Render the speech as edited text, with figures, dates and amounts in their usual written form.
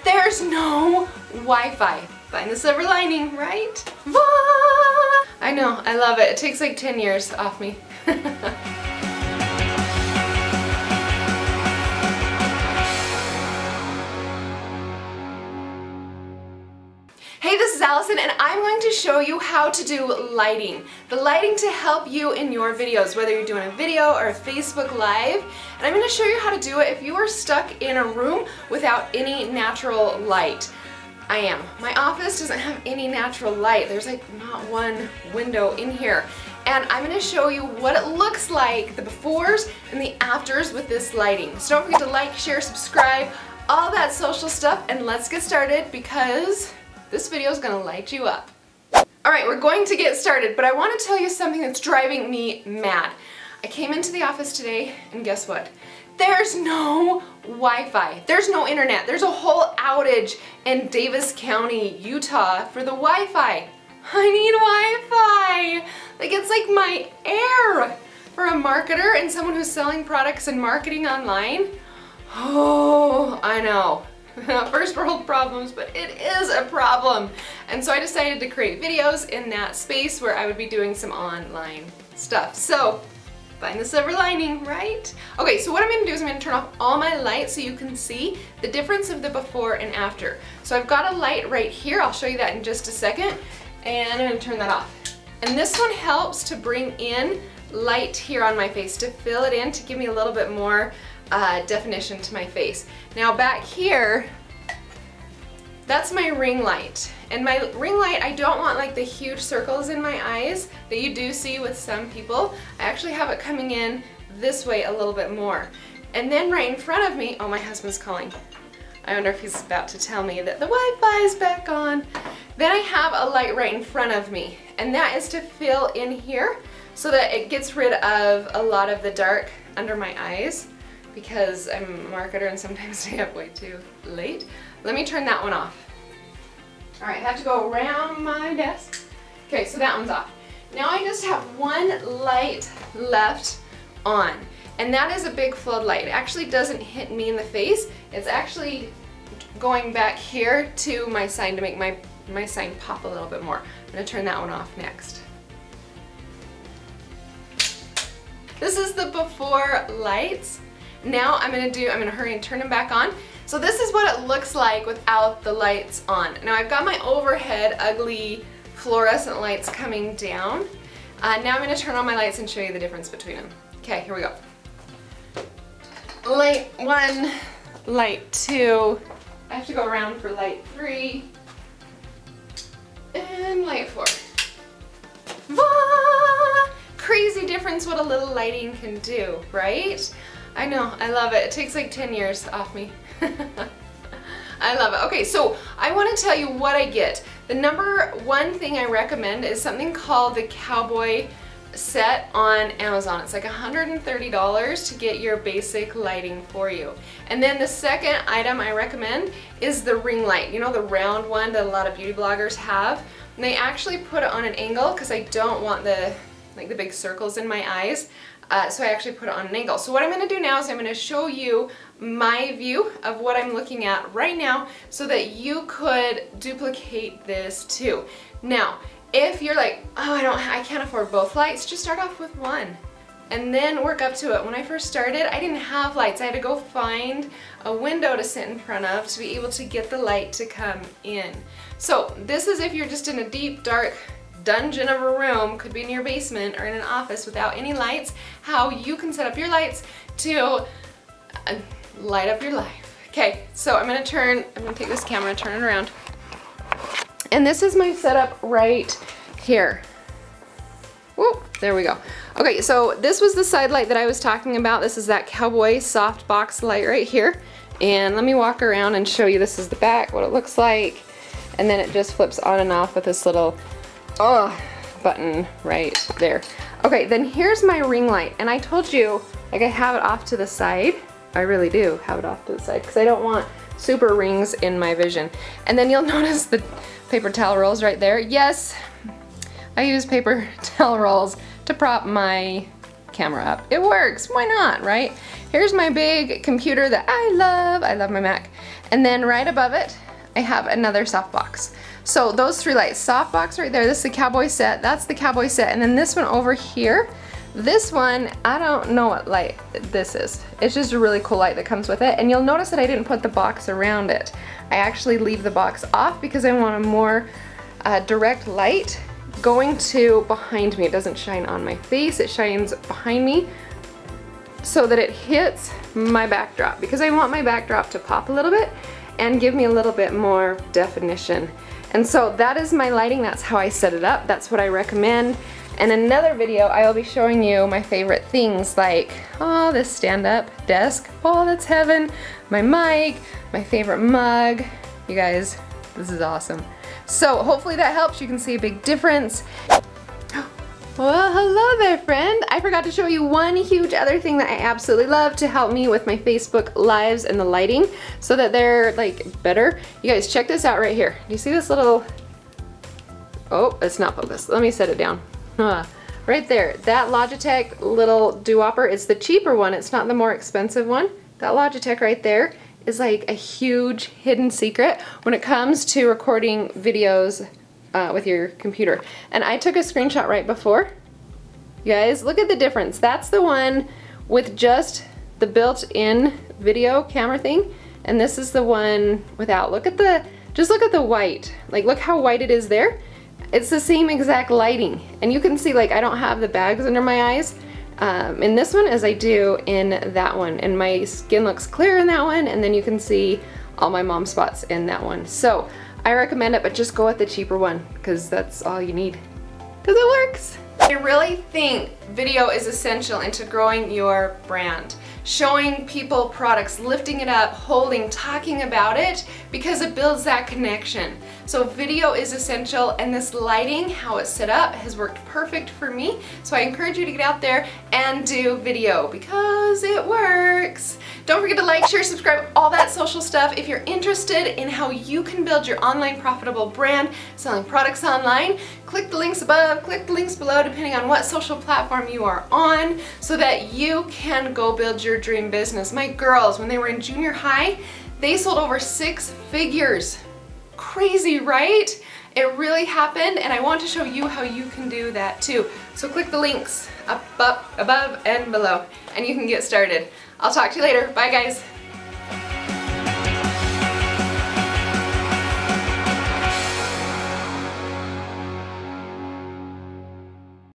there's no Wi-Fi. Find the silver lining, right? I know, I love it. It takes like 10 years off me. Hey, this is Allison and I'm going to show you how to do lighting. The lighting to help you in your videos, whether you're doing a video or a Facebook Live. And I'm going to show you how to do it if you are stuck in a room without any natural light. I am. My office doesn't have any natural light. There's like not one window in here. And I'm going to show you what it looks like, the befores and the afters with this lighting. So don't forget to like, share, subscribe, all that social stuff, and let's get started because this video is gonna light you up. Alright, we're going to get started, but I want to tell you something that's driving me mad. I came into the office today and guess what? There's no Wi-Fi. There's no internet. There's a whole outage in Davis County, Utah for the Wi-Fi. I need Wi-Fi. Like it's like my air. For a marketer and someone who's selling products and marketing online. Oh, I know. First world problems, but it is a problem. And so I decided to create videos in that space where I would be doing some online stuff. So, find the silver lining, right? Okay, so what I'm going to do is I'm going to turn off all my lights so you can see the difference of the before and after. So I've got a light right here. I'll show you that in just a second. And I'm going to turn that off. And this one helps to bring in light here on my face, to fill it in, to give me a little bit more definition to my face. Now back here, that's my ring light. And my ring light, I don't want like the huge circles in my eyes that you do see with some people. I actually have it coming in this way a little bit more. And then right in front of me, oh, my husband's calling. I wonder if he's about to tell me that the Wi-Fi is back on. Then I have a light right in front of me, and that is to fill in here so that it gets rid of a lot of the dark under my eyes, because I'm a marketer and sometimes stay up way too late. Let me turn that one off. All right, I have to go around my desk. Okay, so that one's off. Now I just have one light left on, and that is a big floodlight. It actually doesn't hit me in the face. It's actually going back here to my sign to make my sign pop a little bit more. I'm gonna turn that one off next. This is the before lights. Now I'm gonna hurry and turn them back on. So this is what it looks like without the lights on. Now I've got my overhead ugly fluorescent lights coming down. Now I'm gonna turn on my lights and show you the difference between them. Okay, here we go. Light 1, light 2. I have to go around for light 3. And light 4. Crazy difference what a little lighting can do, right? I know, I love it. It takes like 10 years off me. I love it. Okay, so I want to tell you what I get. The number one thing I recommend is something called the Cowboy set on Amazon. It's like $130 to get your basic lighting for you. And then the second item I recommend is the ring light. You know, the round one that a lot of beauty bloggers have. And they actually put it on an angle because I don't want the big circles in my eyes. So I actually put it on an angle. So what I'm going to do now is I'm going to show you my view of what I'm looking at right now so that you could duplicate this too. Now, if you're like, oh, I can't afford both lights, just start off with one and then work up to it. When I first started, I didn't have lights. I had to go find a window to sit in front of to be able to get the light to come in. So this is if you're just in a deep, dark dungeon of a room, could be in your basement or in an office without any lights, how you can set up your lights to light up your life. Okay, so I'm gonna take this camera, turn it around. And this is my setup right here. Whoop, there we go. Okay, so this was the side light that I was talking about. This is that Cowboy soft box light right here. And let me walk around and show you. This is the back, what it looks like. And then it just flips on and off with this little button right there. Okay, then here's my ring light. And I told you, like, I have it off to the side. I really do have it off to the side because I don't want super rings in my vision. And then you'll notice the paper towel rolls right there. Yes, I use paper towel rolls to prop my camera up. It works, why not, right? Here's my big computer that I love my Mac. And then right above it, I have another softbox. So those 3 lights, softbox right there, this is the cowboy set, that's the cowboy set, and then this one over here, this one, I don't know what light this is. It's just a really cool light that comes with it, and you'll notice that I didn't put the box around it. I actually leave the box off because I want a more direct light going to behind me. It doesn't shine on my face, it shines behind me so that it hits my backdrop, because I want my backdrop to pop a little bit and give me a little bit more definition. And so that is my lighting, that's how I set it up, that's what I recommend. In another video, I will be showing you my favorite things like, oh, this stand-up desk, oh, that's heaven, my mic, my favorite mug. You guys, this is awesome. So hopefully that helps, you can see a big difference. Well, hello there, friend. I forgot to show you one huge other thing that I absolutely love to help me with my Facebook lives and the lighting so that they're like better. You guys, check this out right here. Do you see this little, oh, it's not focused. Let me set it down. Right there, that Logitech little doo-wopper is the cheaper one. It's not the more expensive one. That Logitech right there is like a huge hidden secret when it comes to recording videos with your computer. And I took a screenshot right before. You guys, look at the difference. That's the one with just the built-in video camera thing, and this is the one without. Look at the, just look at the white. Like, look how white it is there. It's the same exact lighting, and you can see like I don't have the bags under my eyes in this one as I do in that one, and my skin looks clear in that one, and then you can see all my mom spots in that one. So I recommend it, but just go with the cheaper one because that's all you need, because it works. I really think video is essential into growing your brand. Showing people products, lifting it up, holding, talking about it, because it builds that connection. So video is essential, and this lighting, how it's set up, has worked perfect for me. So I encourage you to get out there and do video because it works. Don't forget to like, share, subscribe, all that social stuff. If you're interested in how you can build your online profitable brand selling products online, click the links above, click the links below, depending on what social platform you are on, so that you can go build your dream business. My girls, when they were in junior high, they sold over 6 figures. Crazy, right? It really happened, and I want to show you how you can do that too. So click the links up, above, and below, and you can get started. I'll talk to you later. Bye, guys.